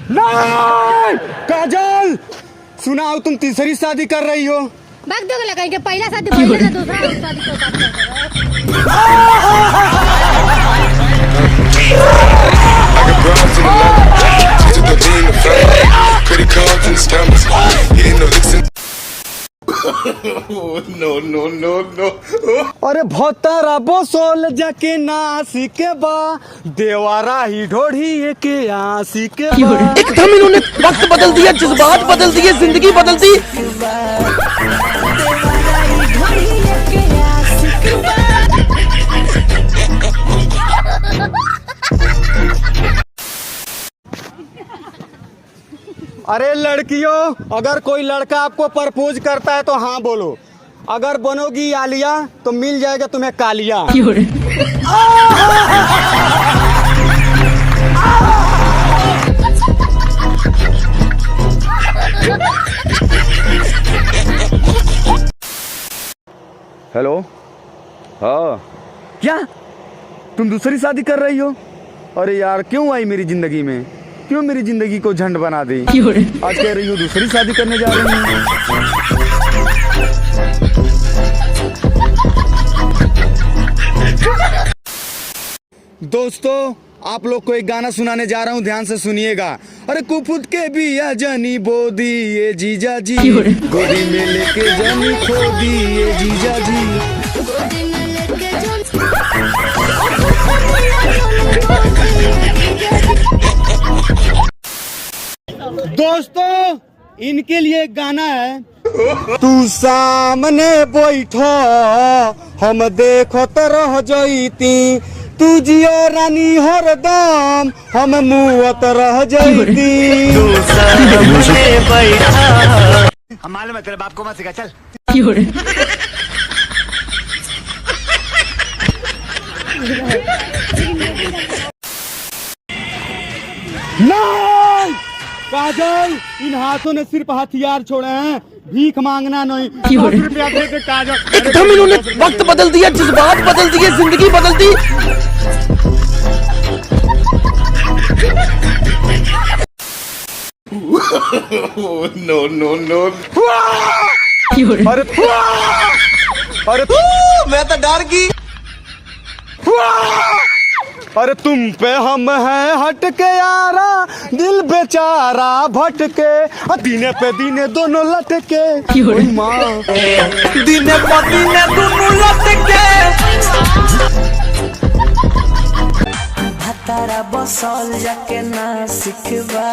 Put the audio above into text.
नहीं काजल, सुनाओ तुम तीसरी शादी कर रही हो। भाग दो लगा के पहला शादी पहले ना दूसरा शादी को बात कर अरे भोतारा बोसोल जाके नासी के बा, देवारा ही ढोढ़ी के आसी के बा। एकदम इन्होंने वक्त बदल दिया, जज्बात बदल दिए, जिंदगी बदल दी। अरे लड़कियों, अगर कोई लड़का आपको प्रपोज करता है तो हाँ बोलो, अगर बनोगी आलिया तो मिल जाएगा तुम्हें कालिया। हेलो, हाँ क्या तुम दूसरी शादी कर रही हो? अरे यार क्यों आई मेरी जिंदगी में, क्यों मेरी जिंदगी को झंड बना दी? आज कह रही हूँ दूसरी शादी करने जा रही हूँ। दोस्तों, आप लोग को एक गाना सुनाने जा रहा हूँ, ध्यान से सुनिएगा। अरे कुफुत के बिया जनी बोदी ये जीजा जी, गोदी में लेके जनी खोदी ये जीजा जी। दोस्तों, इनके लिए एक गाना है। तू सामने बैठो हम देखत रह जईती, तू जियो रानी हरदम हम मुवत रह जईती। तू सामने बैठा, हम मालूम है तेरे बाप को मत सिखा, चल। नहीं काजल, इन हाथों ने सिर्फ हथियार छोड़े हैं, भीख मांगना नहीं। काजल, एकदम इन्होंने वक्त बदल दिया, जज्बात बदल दिए, जिंदगी बदल दी। नो। अरे मैं तो डर गई। अरे तुम पे हम हैं हटके यारा, दिल बेचारा भटके, दीने पे दीने दोनों लटके। माँ दिने पे दिने दोनों लटके। भतारा बसल जाके ना सिखबा।